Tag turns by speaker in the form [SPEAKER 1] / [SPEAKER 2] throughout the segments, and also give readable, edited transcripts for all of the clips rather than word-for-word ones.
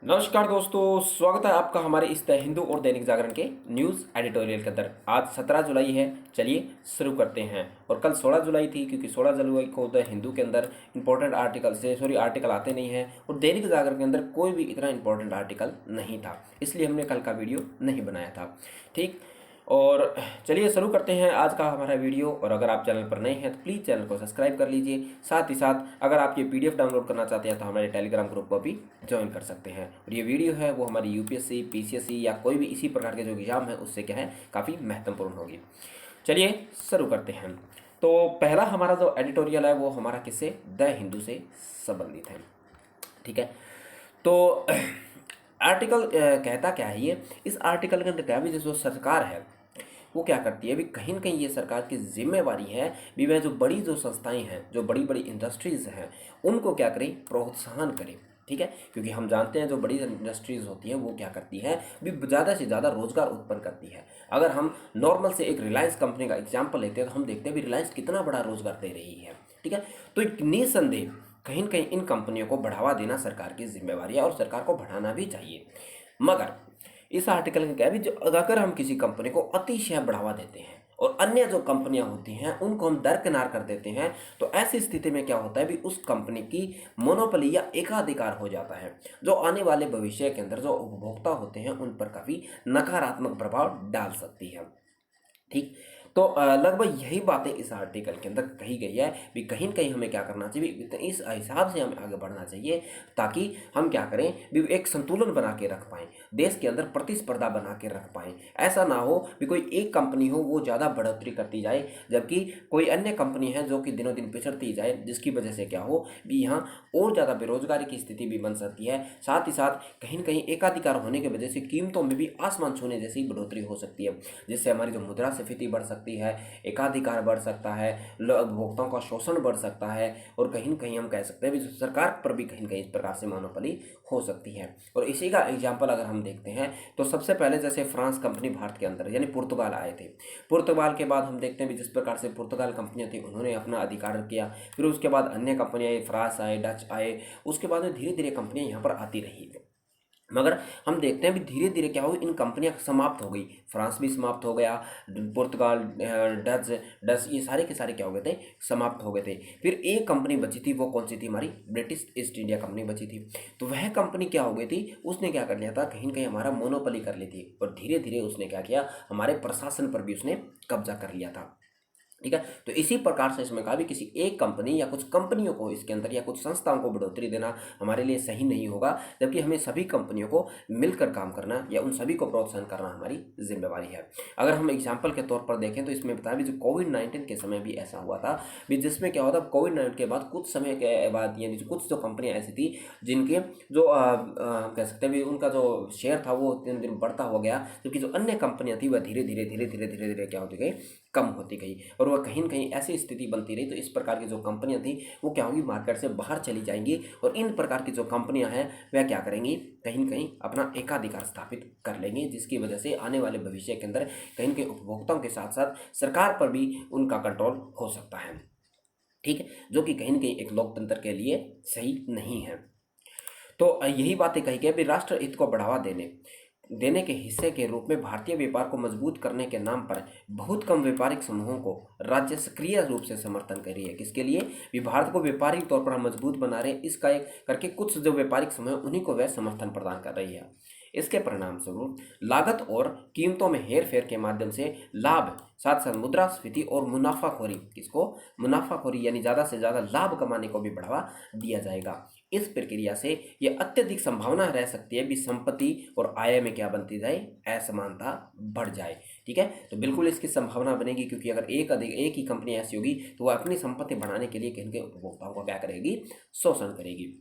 [SPEAKER 1] नमस्कार दोस्तों, स्वागत है आपका हमारे इस द हिंदू और दैनिक जागरण के न्यूज़ एडिटोरियल के अंदर। आज 17 जुलाई है। चलिए शुरू करते हैं। और कल 16 जुलाई थी, क्योंकि 16 जुलाई को द हिंदू के अंदर इंपॉर्टेंट आर्टिकल आते नहीं हैं और दैनिक जागरण के अंदर कोई भी इतना इंपॉर्टेंट आर्टिकल नहीं था, इसलिए हमने कल का वीडियो नहीं बनाया था। ठीक, और चलिए शुरू करते हैं आज का हमारा वीडियो। और अगर आप चैनल पर नए हैं तो प्लीज़ चैनल को सब्सक्राइब कर लीजिए। साथ ही साथ अगर आप ये पीडीएफ डाउनलोड करना चाहते हैं तो हमारे टेलीग्राम ग्रुप को भी ज्वाइन कर सकते हैं। और ये वीडियो है वो हमारी यूपीएससी, पीसीएससी या कोई भी इसी प्रकार के जो एग्जाम है उससे क्या है काफ़ी महत्वपूर्ण होगी। चलिए शुरू करते हैं। तो पहला हमारा जो एडिटोरियल है वो हमारा किससे, द हिंदू से संबंधित है। ठीक है, तो आर्टिकल कहता क्या है ये, इस आर्टिकल के अंदर क्या है, जो सरकार है वो क्या करती है, भी कहीं ना कहीं ये सरकार की जिम्मेवारी है भी वह जो बड़ी जो संस्थाएं हैं, जो बड़ी बड़ी इंडस्ट्रीज़ हैं, उनको क्या करें, प्रोत्साहन करें। ठीक है, क्योंकि हम जानते हैं जो बड़ी इंडस्ट्रीज़ होती हैं वो क्या करती हैं, भी ज़्यादा से ज़्यादा रोजगार उत्पन्न करती है। अगर हम नॉर्मल से एक रिलायंस कंपनी का एग्जाम्पल लेते हैं तो हम देखते हैं भी रिलायंस कितना बड़ा रोजगार दे रही है। ठीक है, तो एक निसंदेह कहीं न कहीं इन कंपनियों को बढ़ावा देना सरकार की जिम्मेवारी है और सरकार को बढ़ाना भी चाहिए। मगर इस आर्टिकल में क्या है भी, जो अगर हम किसी कंपनी को अतिशय बढ़ावा देते हैं और अन्य जो कंपनियां होती हैं उनको हम दरकिनार कर देते हैं, तो ऐसी स्थिति में क्या होता है भी, उस कंपनी की मोनोपोली या एकाधिकार हो जाता है, जो आने वाले भविष्य के अंदर जो उपभोक्ता होते हैं उन पर काफ़ी नकारात्मक प्रभाव डाल सकती है। ठीक, तो लगभग यही बातें इस आर्टिकल के अंदर कही गई है भी, कहीं न कहीं हमें क्या करना चाहिए, इस हिसाब से हमें आगे बढ़ना चाहिए ताकि हम क्या करें भी, एक संतुलन बना के रख पाएँ, देश के अंदर प्रतिस्पर्धा बना के रख पाएँ। ऐसा ना हो भी कोई एक कंपनी हो वो ज़्यादा बढ़ोतरी करती जाए, जबकि कोई अन्य कंपनी है जो कि दिनों दिन पिछड़ती जाए, जिसकी वजह से क्या हो भी, यहाँ और ज़्यादा बेरोजगारी की स्थिति भी बन सकती है। साथ ही साथ कहीं न कहीं एकाधिकार होने की वजह से कीमतों में भी आसमान छूने जैसी बढ़ोतरी हो सकती है, जिससे हमारी जो मुद्रास्फीति बढ़ सकती है, एकाधिकार बढ़ सकता है, उपभोक्ताओं का शोषण बढ़ सकता है, और कहीं न कहीं हम कह सकते हैं भी सरकार पर भी कहीं न कहीं इस प्रकार से मोनोपोली हो सकती है। और इसी का एग्जाम्पल अगर हम देखते हैं तो सबसे पहले जैसे फ्रांस कंपनी भारत के अंदर यानी पुर्तगाल आए थे। पुर्तगाल के बाद हम देखते हैं भी जिस प्रकार से पुर्तगाल कंपनियां थी उन्होंने अपना अधिकार किया, फिर उसके बाद अन्य कंपनियां आई, फ्रांस आए, डच आए, उसके बाद में धीरे धीरे कंपनियां यहाँ पर आती रही। मगर हम देखते हैं भी धीरे धीरे क्या हुई, इन कंपनियां समाप्त हो गई। फ्रांस भी समाप्त हो गया, पुर्तगाल, डच डच ये सारे के सारे क्या हो गए थे, समाप्त हो गए थे। फिर एक कंपनी बची थी, वो कौन सी थी, हमारी ब्रिटिश ईस्ट इंडिया कंपनी बची थी। तो वह कंपनी क्या हो गई थी, उसने क्या कर लिया था, कहीं न कहीं हमारा मोनोपोली कर ली थी, और धीरे धीरे उसने क्या किया, हमारे प्रशासन पर भी उसने कब्जा कर लिया था। ठीक है, तो इसी प्रकार से इसमें कहा भी किसी एक कंपनी या कुछ कंपनियों को इसके अंदर या कुछ संस्थाओं को बढ़ोतरी देना हमारे लिए सही नहीं होगा, जबकि हमें सभी कंपनियों को मिलकर काम करना या उन सभी को प्रोत्साहन करना हमारी जिम्मेवारी है। अगर हम एग्जाम्पल के तौर पर देखें तो इसमें बताया भी, जो कोविड-19 के समय भी ऐसा हुआ था भी, जिसमें क्या होता, कोविड-19 के बाद कुछ समय के बाद यानी कुछ जो कंपनियां ऐसी थी जिनके जो कह सकते हैं भी उनका जो शेयर था वो दिन दिन बढ़ता हो गया, जबकि जो अन्य कंपनियां थी वह धीरे धीरे धीरे धीरे धीरे धीरे क्या होती गई, कम होती गई, और वह कहीं न कहीं ऐसी स्थिति बनती रही। तो इस प्रकार की जो कंपनियां थी वो क्या होंगी, मार्केट से बाहर चली जाएंगी, और इन प्रकार की जो कंपनियां हैं वह क्या करेंगी, कहीं न कहीं अपना एकाधिकार स्थापित कर लेंगी, जिसकी वजह से आने वाले भविष्य के अंदर कहीं न कहीं उपभोक्ताओं के साथ साथ सरकार पर भी उनका कंट्रोल हो सकता है। ठीक है, जो कि कहीं न कहीं एक लोकतंत्र के लिए सही नहीं है। तो यही बातें कही गई भी, राष्ट्र हित को बढ़ावा देने के हिस्से के रूप में भारतीय व्यापार को मजबूत करने के नाम पर बहुत कम व्यापारिक समूहों को राज्य सक्रिय रूप से समर्थन कर रही है। किसके लिए भी, भारत को व्यापारिक तौर पर हम मजबूत बना रहे हैं, इसका एक करके कुछ जो व्यापारिक समूह है उन्हीं को वह समर्थन प्रदान कर रही है। इसके परिणाम स्वरूप लागत और कीमतों में हेर फेर के माध्यम से लाभ, साथ साथ मुद्रास्फीति और मुनाफाखोरी, किसको, मुनाफाखोरी यानी ज़्यादा से ज़्यादा लाभ कमाने को भी बढ़ावा दिया जाएगा। इस प्रक्रिया से यह अत्यधिक संभावना रह सकती है भी, संपत्ति और आय में क्या बनती जाए, असमानता बढ़ जाए। ठीक है, तो बिल्कुल इसकी संभावना बनेगी, क्योंकि अगर एक ही कंपनी ऐसी होगी तो वह अपनी संपत्ति बढ़ाने के लिए कहीं के उपभोक्ताओं को क्या करेगी, शोषण करेगी।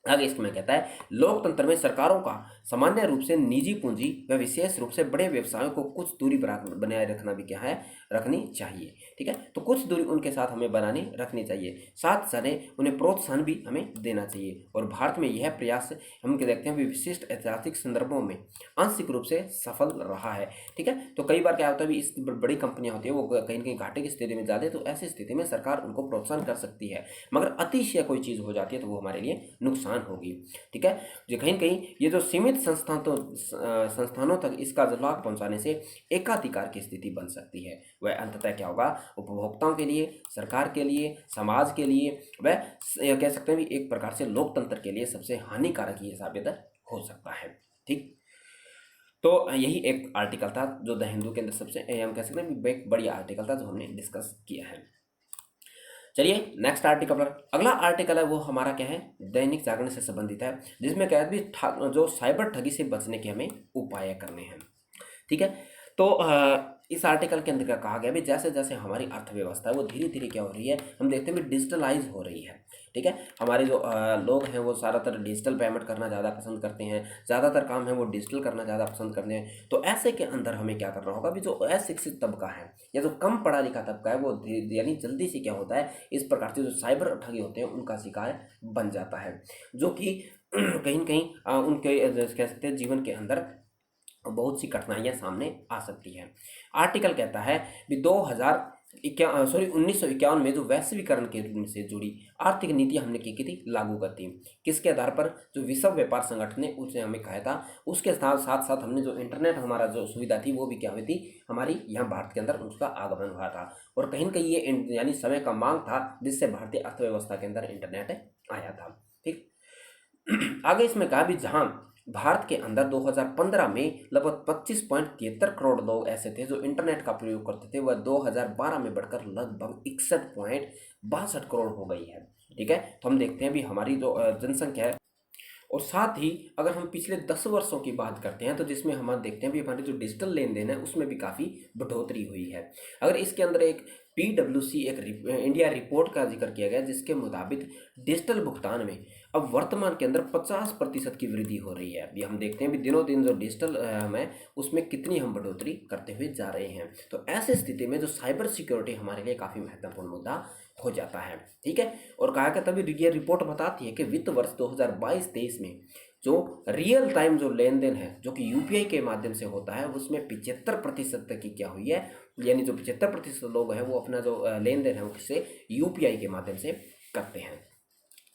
[SPEAKER 1] आगे इसमें कहता है, लोकतंत्र में सरकारों का सामान्य रूप से निजी पूंजी व विशेष रूप से बड़े व्यवसायों को कुछ दूरी बनाए रखना भी क्या है, रखनी चाहिए। ठीक है, तो कुछ दूरी उनके साथ हमें बनानी रखनी चाहिए, साथ साथ उन्हें प्रोत्साहन भी हमें देना चाहिए। और भारत में यह प्रयास हम क्या देखते हैं, विशिष्ट ऐतिहासिक संदर्भों में आंशिक रूप से सफल रहा है। ठीक है, तो कई बार क्या होता है भी, इस बड़ी कंपनियां होती है वो कहीं न कहीं घाटे की स्थिति में जाते हैं, तो ऐसी स्थिति में सरकार उनको प्रोत्साहन कर सकती है, मगर अतिशय कोई चीज़ हो जाती है तो वो हमारे लिए नुकसान नुकसान होगी। ठीक है, जो कहीं कहीं ये जो सीमित संस्थानों तक इसका जो लाभ पहुंचाने से एकाधिकार की स्थिति बन सकती है, वह अंततः क्या होगा, उपभोक्ताओं के लिए, सरकार के लिए, समाज के लिए, वह कह सकते हैं भी एक प्रकार से लोकतंत्र के लिए सबसे हानिकारक ये साबित हो सकता है। ठीक, तो यही एक आर्टिकल था जो द हिंदू के अंदर सबसे हम कह सकते हैं एक बढ़िया आर्टिकल था जो हमने डिस्कस किया है। चलिए नेक्स्ट आर्टिकल पर, अगला आर्टिकल है वो हमारा क्या है, दैनिक जागरण से संबंधित है, जिसमें क्या है भी जो साइबर ठगी से बचने के हमें उपाय करने हैं। ठीक है, तो इस आर्टिकल के अंदर क्या कहा गया भी, जैसे जैसे हमारी अर्थव्यवस्था है वो धीरे धीरे क्या हो रही है, हम देखते हैं भी डिजिटलाइज हो रही है। ठीक है, हमारे जो लोग हैं वो ज़्यादातर डिजिटल पेमेंट करना ज़्यादा पसंद करते हैं, ज़्यादातर काम है वो डिजिटल करना ज़्यादा पसंद करते हैं। तो ऐसे के अंदर हमें क्या करना होगा भी, जो अशिक्षित तबका है या जो कम पढ़ा लिखा तबका है वो यानी जल्दी से क्या होता है, इस प्रकार से जो साइबर ठगी होते हैं उनका शिकार बन जाता है, जो कि कहीं न कहीं उनके कह सकते हैं जीवन के अंदर बहुत सी कठिनाइयाँ सामने आ सकती हैं। आर्टिकल कहता है कि 1951 में जो वैश्वीकरण के रूप से जुड़ी आर्थिक नीति हमने की थी लागू कर दी, किसके आधार पर, जो विश्व व्यापार संगठन ने उसने हमें कहा था, उसके साथ साथ साथ हमने जो इंटरनेट हमारा जो सुविधा थी वो भी क्या हुई थी हमारी यहाँ भारत के अंदर उसका आगमन हुआ था, और कहीं न कहीं ये यानी समय का मांग था जिससे भारतीय अर्थव्यवस्था के अंदर इंटरनेट आया था। ठीक, आगे इसमें कहा भी, जहाँ भारत के अंदर 2015 में लगभग 25.73 करोड़ लोग ऐसे थे जो इंटरनेट का प्रयोग करते थे, वह 2012 में बढ़कर लगभग 61.62 करोड़ हो गई है। ठीक है, तो हम देखते हैं भी हमारी जो जनसंख्या है, और साथ ही अगर हम पिछले 10 वर्षों की बात करते हैं तो जिसमें हम देखते हैं भी हमारी जो डिजिटल लेन देन है उसमें भी काफ़ी बढ़ोतरी हुई है। अगर इसके अंदर एक PwC एक इंडिया रिपोर्ट का जिक्र किया गया, जिसके मुताबिक डिजिटल भुगतान में अब वर्तमान के अंदर 50% की वृद्धि हो रही है। अभी हम देखते हैं भी दिनों दिन जो डिजिटल में उसमें कितनी हम बढ़ोतरी करते हुए जा रहे हैं। तो ऐसी स्थिति में जो साइबर सिक्योरिटी हमारे लिए काफ़ी महत्वपूर्ण मुद्दा हो जाता है। ठीक है, और कहा कि तभी ये रिपोर्ट बताती है कि वित्त वर्ष 2022-23 में जो रियल टाइम जो लेन देन है जो कि UPI के माध्यम से होता है, उसमें 75% तक की क्या हुई है, यानी जो 75% लोग हैं वो अपना जो लेन देन है वो किससे, UPI के माध्यम से करते हैं।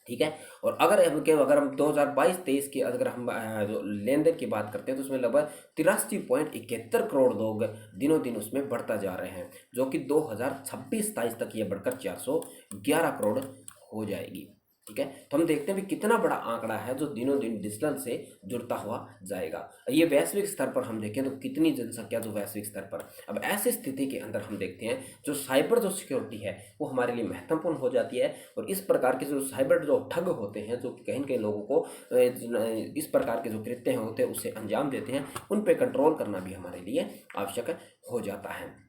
[SPEAKER 1] ठीक है, और अगर हम 2022-23 की अगर हम जो लेन देन की बात करते हैं तो उसमें लगभग 83.71 करोड़ लोग दिनों दिन उसमें बढ़ता जा रहे हैं, जो कि 2026-27 तक ये बढ़कर 411 करोड़ हो जाएगी। ठीक है, तो हम देखते हैं भी कितना बड़ा आंकड़ा है जो दिनों दिन डिजिटल से जुड़ता हुआ जाएगा। ये वैश्विक स्तर पर हम देखें तो कितनी जनसंख्या जो वैश्विक स्तर पर, अब ऐसी स्थिति के अंदर हम देखते हैं जो साइबर जो सिक्योरिटी है वो हमारे लिए महत्वपूर्ण हो जाती है, और इस प्रकार के जो साइबर जो ठग होते हैं जो कहीं कहीं लोगों को इस प्रकार के जो कृत्य होते हैं उससे अंजाम देते हैं, उन पर कंट्रोल करना भी हमारे लिए आवश्यक हो जाता है।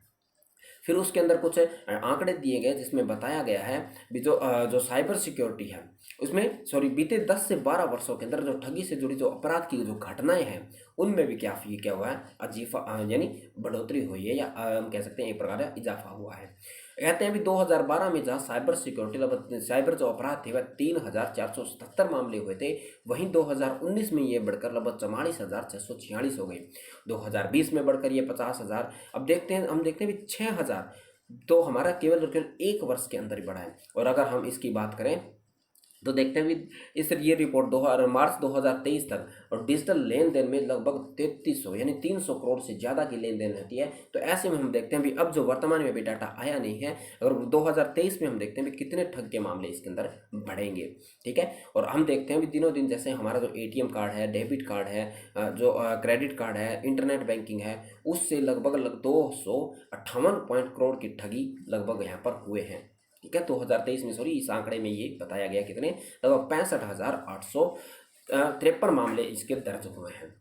[SPEAKER 1] फिर उसके अंदर कुछ आंकड़े दिए गए जिसमें बताया गया है भी जो साइबर सिक्योरिटी है उसमें बीते 10 से 12 वर्षों के अंदर जो ठगी से जुड़ी जो अपराध की जो घटनाएं हैं उनमें भी क्या हुआ है, यानी बढ़ोतरी हुई है, या हम कह सकते हैं एक प्रकार का इजाफा हुआ है। कहते हैं भी 2012 में जहाँ साइबर जो अपराध थे वह 3,477 मामले हुए थे, वहीं 2019 में ये बढ़कर लगभग 44,646 हो गए, 2020 में बढ़कर ये 50,000, अब हम देखते हैं भी 6,000, तो हमारा केवल एक वर्ष के अंदर ही बढ़ा है। और अगर हम इसकी बात करें तो देखते हैं भी ये रिपोर्ट मार्च 2023 तक, और डिजिटल लेन देन में लगभग 3300 यानी 300 करोड़ से ज़्यादा की लेन देन रहती है। तो ऐसे में हम देखते हैं भी अब जो वर्तमान में भी डाटा आया नहीं है, अगर 2023 में हम देखते हैं भी कितने ठग के मामले इसके अंदर बढ़ेंगे। ठीक है, और हम देखते हैं भी दिनों दिन जैसे हमारा जो ATM कार्ड है, डेबिट कार्ड है, जो क्रेडिट कार्ड है, इंटरनेट बैंकिंग है, उससे लगभग 258 करोड़ की ठगी लगभग यहाँ पर हुए हैं। ठीक है, 2023 में इस आंकड़े में ये बताया गया कितने, लगभग 65,853 मामले इसके दर्ज हुए हैं।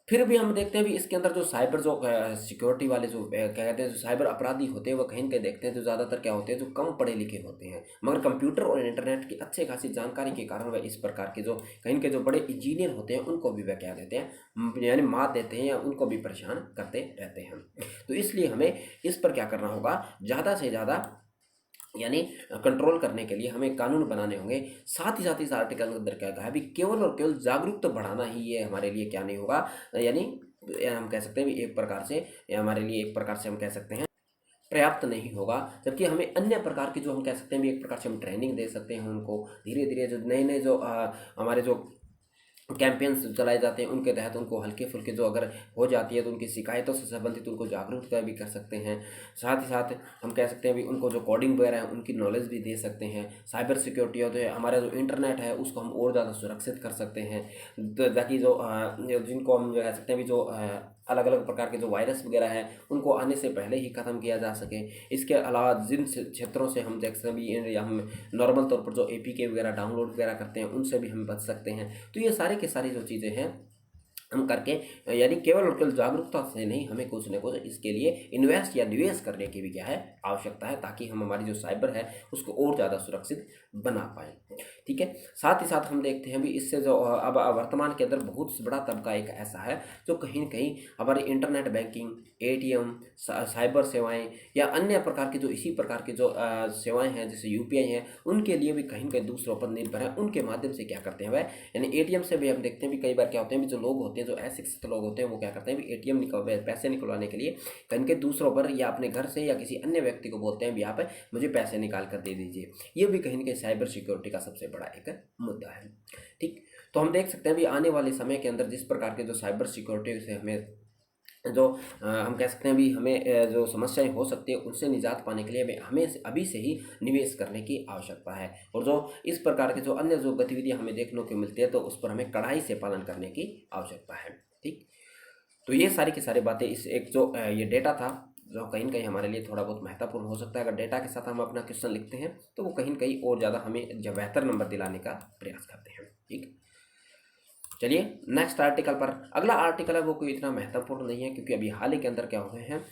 [SPEAKER 1] फिर भी हम देखते हैं भी इसके अंदर जो साइबर जो सिक्योरिटी वाले जो कहते हैं जो साइबर अपराधी होते हैं वो कहीं कहीं देखते हैं जो ज़्यादातर क्या होते हैं जो कम पढ़े लिखे होते हैं, मगर कंप्यूटर और इंटरनेट की अच्छे खासी जानकारी के कारण वह इस प्रकार के जो कहीं के जो बड़े इंजीनियर होते हैं उनको भी वह क्या देते हैं, यानी मात देते हैं या उनको भी परेशान करते रहते हैं। तो इसलिए हमें इस पर क्या करना होगा, ज़्यादा से ज़्यादा यानी कंट्रोल करने के लिए हमें कानून बनाने होंगे। साथ ही इस आर्टिकल के अंदर क्या कहा है भी, केवल और केवल जागरूकता बढ़ाना ही ये हमारे लिए क्या नहीं होगा, यानी हम कह सकते हैं भी एक प्रकार से हमारे लिए एक प्रकार से हम कह सकते हैं पर्याप्त नहीं होगा, जबकि हमें अन्य प्रकार की जो हम कह सकते हैं भी एक प्रकार से हम ट्रेनिंग दे सकते हैं उनको। धीरे धीरे जो नए नए जो हमारे जो कैंपेन्स चलाए जाते हैं उनके तहत उनको हल्के फुल्के जो अगर हो जाती है तो उनकी शिकायतों से संबंधित उनको जागरूकता भी कर सकते हैं। साथ ही साथ हम कह सकते हैं भी उनको जो कोडिंग वगैरह है उनकी नॉलेज भी दे सकते हैं। साइबर सिक्योरिटी होते हैं, हमारा जो इंटरनेट है उसको हम और ज़्यादा सुरक्षित कर सकते हैं, ताकि जिनको हम जो कह सकते हैं भी जो अलग अलग प्रकार के जो वायरस वगैरह हैं उनको आने से पहले ही ख़त्म किया जा सके। इसके अलावा जिन क्षेत्रों से हम देख सकते हैं भी या हम नॉर्मल तौर पर जो APK वगैरह डाउनलोड वगैरह करते हैं उनसे भी हम बच सकते हैं। तो ये सारी की सारी जो चीज़ें हैं हम करके, यानी केवल और केवल जागरूकता से नहीं, हमें कुछ न कुछ इसके लिए इन्वेस्ट या निवेश करने की भी क्या है आवश्यकता है, ताकि हम हमारी जो साइबर है उसको और ज़्यादा सुरक्षित बना पाएँ। ठीक है। साथ ही साथ हम देखते हैं भी इससे जो अब वर्तमान के अंदर बहुत बड़ा तबका एक ऐसा है जो कहीं न कहीं हमारी इंटरनेट बैंकिंग, ATM, साइबर सेवाएँ या अन्य प्रकार की जो इसी प्रकार की जो सेवाएँ हैं जैसे UPI हैं, उनके लिए भी कहीं न कहीं दूसरों पर निर्भर है। उनके माध्यम से क्या करते हैं वह, यानी ATM से भी हम देखते हैं भी कई बार क्या होते हैं भी जो लोग होते हैं, जो अशिक्षित लोग होते हैं, वो क्या करते हैं भी ATM पैसे निकलवाने के लिए कहीं के दूसरों पर या अपने घर से या किसी अन्य व्यक्ति को बोलते हैं भी आप मुझे पैसे निकाल कर दे दीजिए। ये भी कहीं न कहीं साइबर सिक्योरिटी का सबसे बड़ा एक मुद्दा है। ठीक। तो हम देख सकते हैं भी आने वाले समय के अंदर जिस प्रकार के जो साइबर सिक्योरिटी से हमें जो हम कह सकते हैं भी हमें जो समस्याएं हो सकती है उनसे निजात पाने के लिए हमें अभी से ही निवेश करने की आवश्यकता है। और जो इस प्रकार के जो अन्य जो गतिविधियां हमें देखने को मिलती है तो उस पर हमें कड़ाई से पालन करने की आवश्यकता है। ठीक। तो ये सारी की सारी बातें इस एक जो ये डेटा था जो कहीं न कहीं हमारे लिए थोड़ा बहुत महत्वपूर्ण हो सकता है। अगर डेटा के साथ हम अपना क्वेश्चन लिखते हैं तो वो कहीं न कहीं और ज़्यादा हमें जो बेहतर नंबर दिलाने का प्रयास करते हैं। ठीक। चलिए नेक्स्ट आर्टिकल पर। अगला आर्टिकल है वो कोई इतना महत्वपूर्ण नहीं है, क्योंकि अभी हाल ही के अंदर क्या हुए हैं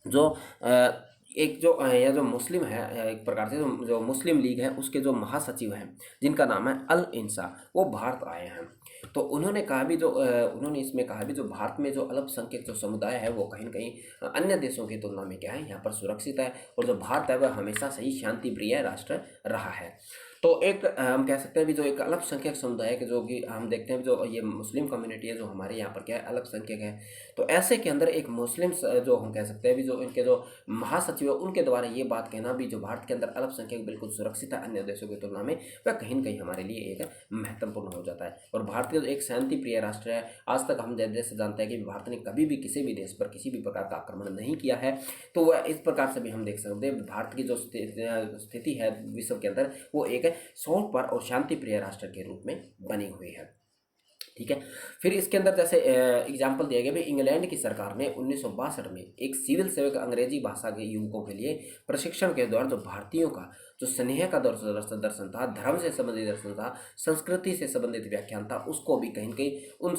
[SPEAKER 1] जो एक जो यह जो मुस्लिम है, एक प्रकार से जो मुस्लिम लीग है उसके जो महासचिव हैं जिनका नाम है अल इंसा, वो भारत आए हैं। तो उन्होंने कहा भी जो उन्होंने इसमें कहा भी जो भारत में जो अल्पसंख्यक जो समुदाय है वो कहीं न कहीं अन्य देशों की तुलना में क्या है यहाँ पर सुरक्षित है, और जो भारत है वह हमेशा से ही शांति प्रिय राष्ट्र रहा है। तो एक हम कह सकते हैं भी जो एक अल्पसंख्यक समुदाय के जो कि हम देखते हैं जो ये मुस्लिम कम्युनिटी है जो हमारे यहाँ पर क्या है अल्पसंख्यक है, तो ऐसे के अंदर एक मुस्लिम जो हम कह सकते हैं भी जो इनके जो महासचिव है उनके द्वारा ये बात कहना भी जो भारत के अंदर अल्पसंख्यक बिल्कुल सुरक्षित है अन्य देशों की तुलना में, वह कहीं न कहीं हमारे लिए एक महत्वपूर्ण हो जाता है। और भारत के जो एक शांति प्रिय राष्ट्र है, आज तक हम जैसे जानते हैं कि भारत ने कभी भी किसी भी देश पर किसी भी प्रकार का आक्रमण नहीं किया है। तो वह इस प्रकार से भी हम देख सकते हैं भारत की जो स्थिति है विश्व के अंदर वो एक सौंप पर और शांति प्रिय राष्ट्र के रूप में बनी हुई है। ठीक है। फिर इसके अंदर जैसे एग्जाम्पल दिया गया भी इंग्लैंड की सरकार ने 1962 में एक सिविल सेवक अंग्रेजी भाषा के युवकों के लिए प्रशिक्षण के दौरान जो भारतीयों का जो स्नेह का दर्शन था, धर्म से संबंधित दर्शन था, संस्कृति से संबंधित व्याख्यान था, उसको भी कहीं न कहीं उन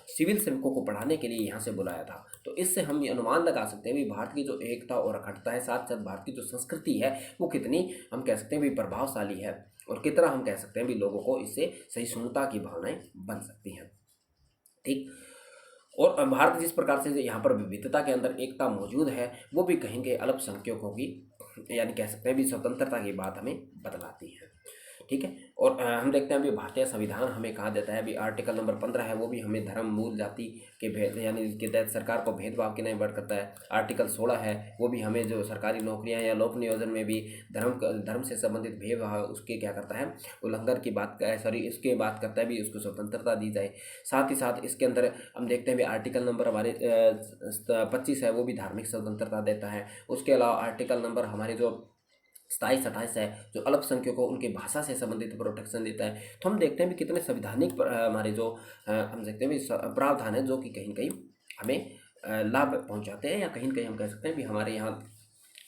[SPEAKER 1] सिविल सेवकों को पढ़ाने के लिए यहाँ से बुलाया था। तो इससे हम ये अनुमान लगा सकते हैं भी भारत की जो एकता और अखंडता है, साथ साथ भारत की जो संस्कृति है वो कितनी हम कह सकते हैं भी प्रभावशाली है, और कितना हम कह सकते हैं भी लोगों को इससे सहिष्णुता की भावनाएं बन सकती हैं। ठीक। और भारत जिस प्रकार से यहाँ पर विविधता के अंदर एकता मौजूद है वो भी कहीं के अल्पसंख्यकों की यानी कह सकते हैं भी स्वतंत्रता की बात हमें बतलाती है। ठीक है। और हम देखते हैं अभी भारतीय संविधान हमें कहा देता है अभी आर्टिकल नंबर 15 है वो भी हमें धर्म मूल जाति के भेद यानी के तहत सरकार को भेदभाव के नहीं बढ़ करता है। आर्टिकल 16 है वो भी हमें जो सरकारी नौकरियां या लोक नियोजन में भी धर्म से संबंधित भेदभाव उसके क्या करता है उल्लंघन की बात इसके बात करता है भी उसको स्वतंत्रता दी जाए। साथ ही साथ इसके अंदर हम देखते हैं भी आर्टिकल नंबर हमारे 25 है वो भी धार्मिक स्वतंत्रता देता है। उसके अलावा आर्टिकल नंबर हमारे जो 27-28 है जो अल्पसंख्यकों को उनकी भाषा से संबंधित प्रोटेक्शन देता है। तो हम देखते हैं भी कितने संवैधानिक हमारे जो हम देखते हैं भी प्रावधान है जो कि कहीं न कहीं हमें लाभ पहुंचाते हैं, या कहीं न कहीं हम कह सकते हैं भी हमारे यहाँ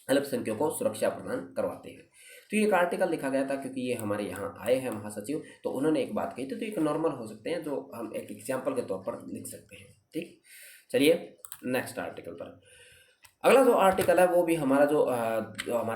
[SPEAKER 1] अल्पसंख्यकों को सुरक्षा प्रदान करवाते हैं। तो ये एक आर्टिकल लिखा गया था क्योंकि ये हमारे यहाँ आए हैं महासचिव, तो उन्होंने एक बात कही थी, तो एक नॉर्मल हो सकते हैं जो हम एक एग्जाम्पल के तौर पर लिख सकते हैं। ठीक। चलिए नेक्स्ट आर्टिकल पर। अगला जो आर्टिकल है वो भी हमारा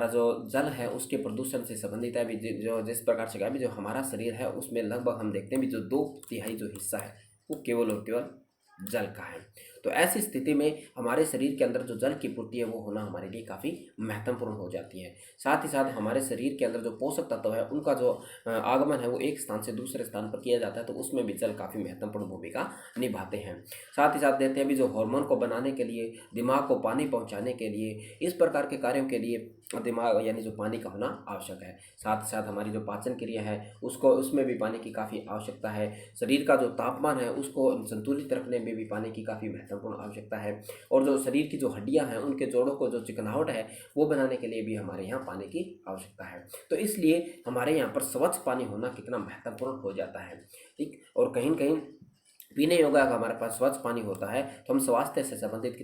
[SPEAKER 1] जो जल है उसके प्रदूषण से संबंधित है। भी जो जिस प्रकार से कहा भी जो हमारा शरीर है उसमें लगभग हम देखते हैं भी जो 2/3 जो हिस्सा है वो केवल और केवल जल का है। तो ऐसी स्थिति में हमारे शरीर के अंदर जो जल की पूर्ति है वो होना हमारे लिए काफ़ी महत्वपूर्ण हो जाती है। साथ ही साथ हमारे शरीर के अंदर जो पोषक तत्व है उनका जो आगमन है वो एक स्थान से दूसरे स्थान पर किया जाता है, तो उसमें भी जल काफ़ी महत्वपूर्ण भूमिका निभाते हैं। साथ ही साथ देखते हैं भी जो हार्मोन को बनाने के लिए, दिमाग को पानी पहुँचाने के लिए, इस प्रकार के कार्यों के लिए दिमाग यानी जो पानी का होना आवश्यक है। साथ ही साथ हमारी जो पाचन क्रिया है उसको उसमें भी पानी की काफ़ी आवश्यकता है। शरीर का जो तापमान है उसको संतुलित रखने में भी पानी की काफ़ी महत्वपूर्ण आवश्यकता है। और जो शरीर की जो हड्डियां हैं उनके जोड़ों को जो चिकनाहट है वो बनाने के लिए भी हमारे यहाँ पानी की आवश्यकता है। तो इसलिए हमारे यहाँ पर स्वच्छ पानी होना कितना महत्वपूर्ण हो जाता है। ठीक, और कहीं न कहीं पीने योग्य अगर हमारे पास स्वच्छ पानी होता है तो हम स्वास्थ्य से संबंधित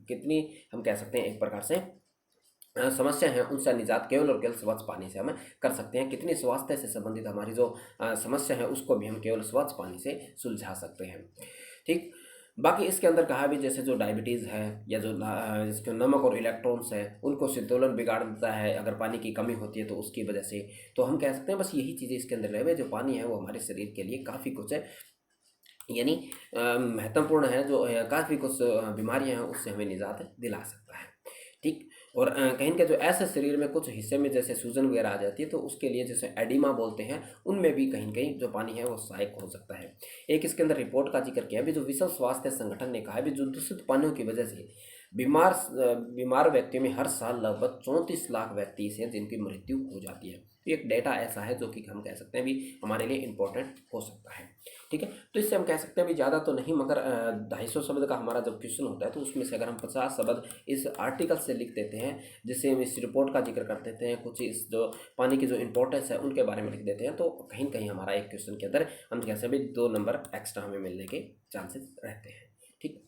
[SPEAKER 1] कितनी हम कह सकते हैं एक प्रकार से समस्या है उनसे निजात केवल और केवल स्वच्छ पानी से हम कर सकते हैं। कितनी स्वास्थ्य से संबंधित हमारी जो समस्या है उसको भी हम केवल स्वच्छ पानी से सुलझा सकते हैं। ठीक, बाकी इसके अंदर कहा भी जैसे जो डायबिटीज़ है या जो जिसके नमक और इलेक्ट्रॉन्स है उनको संतुलन बिगाड़ देता है अगर पानी की कमी होती है तो उसकी वजह से। तो हम कह सकते हैं बस यही चीज़ें इसके अंदर रहे, जो पानी है वो हमारे शरीर के लिए काफ़ी कुछ है, यानी महत्वपूर्ण है, जो काफ़ी कुछ बीमारियां हैं उससे हमें निजात दिला सकता है। ठीक, और कहीं के जो ऐसे शरीर में कुछ हिस्से में जैसे सूजन वगैरह आ जाती है तो उसके लिए जैसे एडिमा बोलते हैं, उनमें भी कहीं कहीं जो पानी है वो सहायक हो सकता है। एक इसके अंदर रिपोर्ट का जिक्र किया भी, जो विश्व स्वास्थ्य संगठन ने कहा है भी जो दूषित पानियों की वजह से बीमार व्यक्तियों में हर साल लगभग 34 लाख व्यक्ति से जिनकी मृत्यु हो जाती है। तो एक डेटा ऐसा है जो कि हम कह सकते हैं भी हमारे लिए इम्पोर्टेंट हो सकता है। ठीक है, तो इससे हम कह सकते हैं भी ज़्यादा तो नहीं मगर 250 शब्द का हमारा जब क्वेश्चन होता है तो उसमें से अगर हम 50 शब्द इस आर्टिकल से लिख देते हैं, जिससे हम इस रिपोर्ट का जिक्र कर देते हैं, कुछ इस जो पानी की जो इंपॉर्टेंस है उनके बारे में लिख देते हैं, तो कहीं कहीं हमारा एक क्वेश्चन के अंदर हम कैसे भी 2 नंबर एक्स्ट्रा हमें मिलने के चांसेस रहते हैं। ठीक,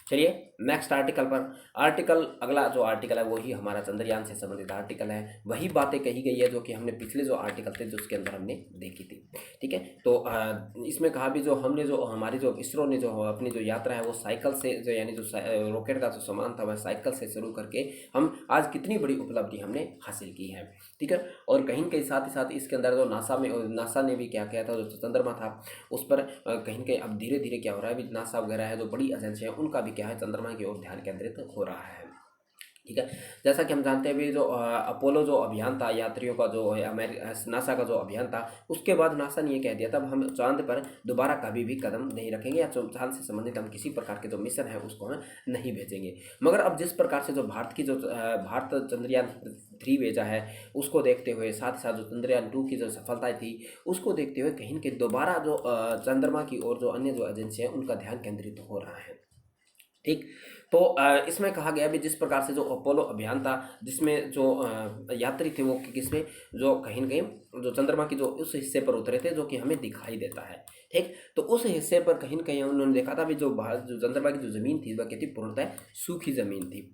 [SPEAKER 1] चलिए नेक्स्ट आर्टिकल पर। आर्टिकल अगला जो आर्टिकल है वही हमारा चंद्रयान से संबंधित आर्टिकल है। वही बातें कही गई है जो कि हमने पिछले जो आर्टिकल थे जो उसके अंदर हमने देखी थी। ठीक है, तो इसमें कहा भी जो हमने जो हमारी जो इसरो ने जो अपनी जो यात्रा है वो साइकिल से जो यानी जो रॉकेट का जो सामान था वह साइकिल से शुरू करके हम आज कितनी बड़ी उपलब्धि हमने हासिल की है। ठीक है, और कहीं कहीं साथ ही साथ इसके अंदर जो नासा ने भी क्या किया था, जो चंद्रमा था उस पर कहीं कहीं अब धीरे धीरे क्या हो रहा है, अभी नासा वगैरह है जो बड़ी एजेंसी है उनका भी क्या है चंद्रमा की ओर ध्यान केंद्रित हो रहा है। ठीक है, जैसा कि हम जानते हैं भी जो अपोलो जो अभियान था, यात्रियों का जो नासा का जो अभियान था, उसके बाद नासा ने ये कह दिया था अब हम चांद पर दोबारा कभी भी कदम नहीं रखेंगे या चांद से संबंधित हम किसी प्रकार के जो मिशन है उसको हम नहीं भेजेंगे। मगर अब जिस प्रकार से जो भारत चंद्रयान 3 भेजा है उसको देखते हुए, साथ ही साथ जो चंद्रयान 2 की जो सफलताएं थी उसको देखते हुए कहीं के दोबारा जो चंद्रमा की ओर जो अन्य जो एजेंसी है उनका ध्यान केंद्रित हो रहा है। ठीक, तो इसमें कहा गया भी जिस प्रकार से जो अपोलो अभियान था जिसमें जो यात्री थे वो किसमें जो कहीं न कहीं जो चंद्रमा की जो उस हिस्से पर उतरे थे जो कि हमें दिखाई देता है। ठीक, तो उस हिस्से पर कहीं न कहीं उन्होंने देखा था भी जो चंद्रमा की जो ज़मीन थी वह कितनी पूर्णतः सूखी ज़मीन थी।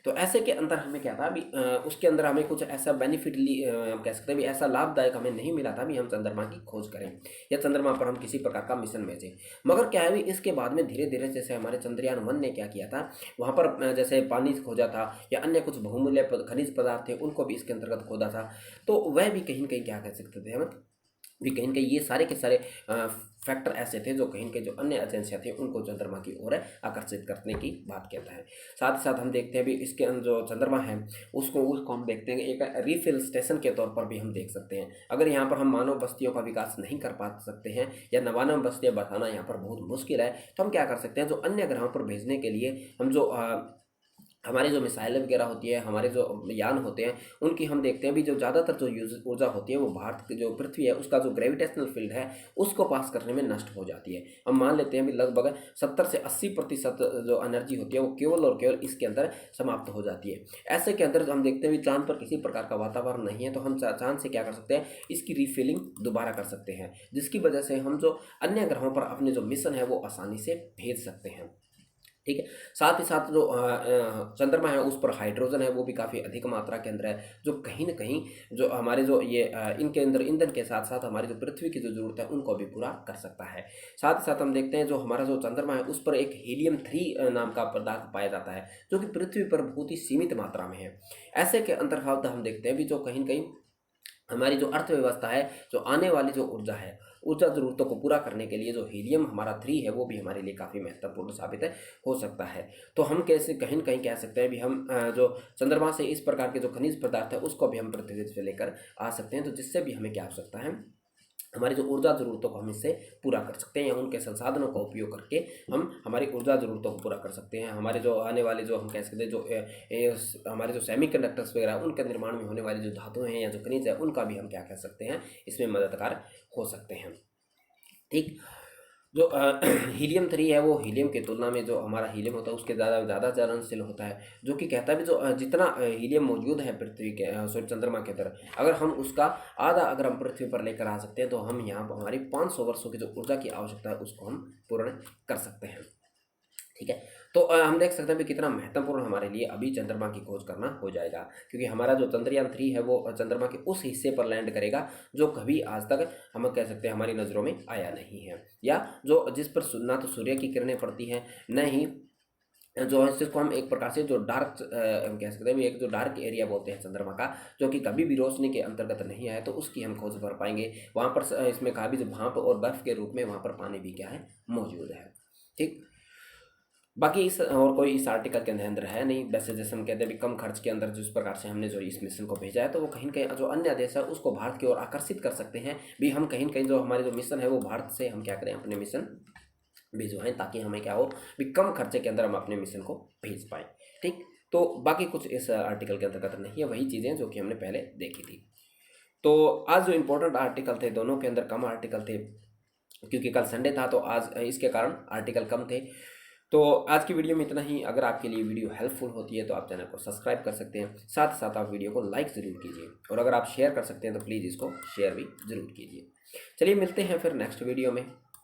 [SPEAKER 1] तो ऐसे के अंदर हमें क्या था अभी उसके अंदर हमें कुछ ऐसा बेनिफिट हम कह सकते हैं भी ऐसा लाभदायक हमें नहीं मिला था भी हम चंद्रमा की खोज करें या चंद्रमा पर हम किसी प्रकार का मिशन भेजें। मगर क्या है भी इसके बाद में धीरे धीरे जैसे हमारे चंद्रयान 1 ने क्या किया था, वहाँ पर जैसे पानी खोजा था या अन्य कुछ बहुमूल्य खनिज पदार्थ थे उनको भी इसके अंतर्गत खोदा था। तो वह भी कहीं न कहीं क्या कह सकते थे हम भी कहीं न कहीं ये सारे के सारे फैक्टर ऐसे थे जो कहीं न कहीं जो अन्य एजेंसियाँ थी उनको चंद्रमा की ओर आकर्षित करने की बात कहता है। साथ ही साथ हम देखते हैं भी इसके अंदर जो चंद्रमा है उसको हम देखते हैं एक रिफिल स्टेशन के तौर पर भी हम देख सकते हैं। अगर यहाँ पर हम मानव बस्तियों का विकास नहीं कर पा सकते हैं या नवानव बस्तियाँ बसाना यहाँ पर बहुत मुश्किल है, तो हम क्या कर सकते हैं जो अन्य ग्रहों पर भेजने के लिए हम जो हमारी जो मिसाइलें वगैरह होती है, हमारे जो यान होते हैं उनकी हम देखते हैं भी जो ज़्यादातर जो ऊर्जा होती है वो भारत की जो पृथ्वी है उसका जो ग्रेविटेशनल फील्ड है उसको पास करने में नष्ट हो जाती है। हम मान लेते हैं भी लगभग 70 से 80% जो एनर्जी होती है वो केवल और केवल इसके अंदर समाप्त हो जाती है। ऐसे के अंदर हम देखते हैं भी चांद पर किसी प्रकार का वातावरण नहीं है, तो हम चांद से क्या कर सकते हैं, इसकी रिफिलिंग दोबारा कर सकते हैं, जिसकी वजह से हम जो अन्य ग्रहों पर अपने जो मिशन है वो आसानी से भेज सकते हैं। ठीक है, साथ ही साथ जो चंद्रमा है उस पर हाइड्रोजन है वो भी काफ़ी अधिक मात्रा के अंदर है, जो कहीं न कहीं जो हमारे जो ये इनके अंदर ईंधन के साथ साथ हमारी जो पृथ्वी की जो ज़रूरत है उनको भी पूरा कर सकता है। साथ ही साथ हम देखते हैं जो हमारा जो चंद्रमा है उस पर एक हीलियम-3 नाम का पदार्थ पाया जाता है जो कि पृथ्वी पर बहुत ही सीमित मात्रा में है। ऐसे के अंतर्गत हम देखते हैं भी जो कहीं न कहीं हमारी जो अर्थव्यवस्था है, जो आने वाली जो ऊर्जा है ऊर्जा ज़रूरतों को पूरा करने के लिए जो हीलियम हमारा 3 है वो भी हमारे लिए काफ़ी महत्वपूर्ण साबित हो सकता है। तो हम कैसे कहीं न कहीं कह सकते हैं भी हम जो चंद्रमा से इस प्रकार के जो खनिज पदार्थ है उसको भी हम पृथ्वी पे लेकर आ सकते हैं, तो जिससे भी हमें क्या हो सकता है, हमारी जो ऊर्जा ज़रूरतों को हम इससे पूरा कर सकते हैं, या उनके संसाधनों का उपयोग करके हम हमारी ऊर्जा ज़रूरतों को पूरा कर सकते हैं। हमारे जो आने वाले जो हम कह सकते हैं जो हमारे जो सेमीकंडक्टर्स वगैरह उनके निर्माण में होने वाली जो धातुएं हैं या जो खनिज है उनका भी हम क्या कह सकते हैं, इसमें मददगार हो सकते हैं। ठीक, जो हीलियम 3 है वो हीलियम की तुलना में जो हमारा हीलियम होता है उसके ज़्यादा ज्वलनशील होता है, जो कि कहता है भी जो जितना हीलियम मौजूद है पृथ्वी के सॉरी चंद्रमा के अंदर, अगर हम उसका आधा अगर हम पृथ्वी पर लेकर आ सकते हैं तो हम यहाँ पर हमारी 500 वर्षों की जो ऊर्जा की आवश्यकता है उसको हम पूर्ण कर सकते हैं। ठीक है, तो हम देख सकते हैं भी कितना महत्वपूर्ण हमारे लिए अभी चंद्रमा की खोज करना हो जाएगा, क्योंकि हमारा जो चंद्रयान 3 है वो चंद्रमा के उस हिस्से पर लैंड करेगा जो कभी आज तक हम कह सकते हैं हमारी नज़रों में आया नहीं है, या जो जिस पर ना तो सूर्य की किरणें पड़ती हैं, न ही जो है जिसको हम एक प्रकार से जो डार्क हम कह सकते हैं एक जो डार्क एरिया बोलते हैं चंद्रमा का, जो कि कभी भी रोशनी के अंतर्गत नहीं आया, तो उसकी हम खोज कर पाएंगे। वहाँ पर इसमें कहा भी जो भाप और बर्फ के रूप में वहाँ पर पानी भी क्या है, मौजूद है। ठीक, बाकी इस और कोई इस आर्टिकल के अंदर है नहीं, वैसे जैसे हम कहते हैं भी कम खर्च के अंदर जिस प्रकार से हमने जो इस मिशन को भेजा है, तो वो कहीं न कहीं जो अन्य देश है उसको भारत की ओर आकर्षित कर सकते हैं भी। हम कहीं न कहीं जो हमारे जो मिशन है वो भारत से हम क्या करें, अपने मिशन भेजो हैं, ताकि हमें क्या हो भी कम खर्चे के अंदर हम अपने मिशन को भेज पाएँ। ठीक, तो बाकी कुछ इस आर्टिकल के अंतर्गत नहीं है, वही चीज़ें जो कि हमने पहले देखी थी। तो आज जो इम्पोर्टेंट आर्टिकल थे दोनों के अंदर कम आर्टिकल थे, क्योंकि कल संडे था तो आज इसके कारण आर्टिकल कम थे। तो आज की वीडियो में इतना ही। अगर आपके लिए वीडियो हेल्पफुल होती है तो आप चैनल को सब्सक्राइब कर सकते हैं, साथ ही साथ आप वीडियो को लाइक ज़रूर कीजिए, और अगर आप शेयर कर सकते हैं तो प्लीज़ इसको शेयर भी ज़रूर कीजिए। चलिए मिलते हैं फिर नेक्स्ट वीडियो में।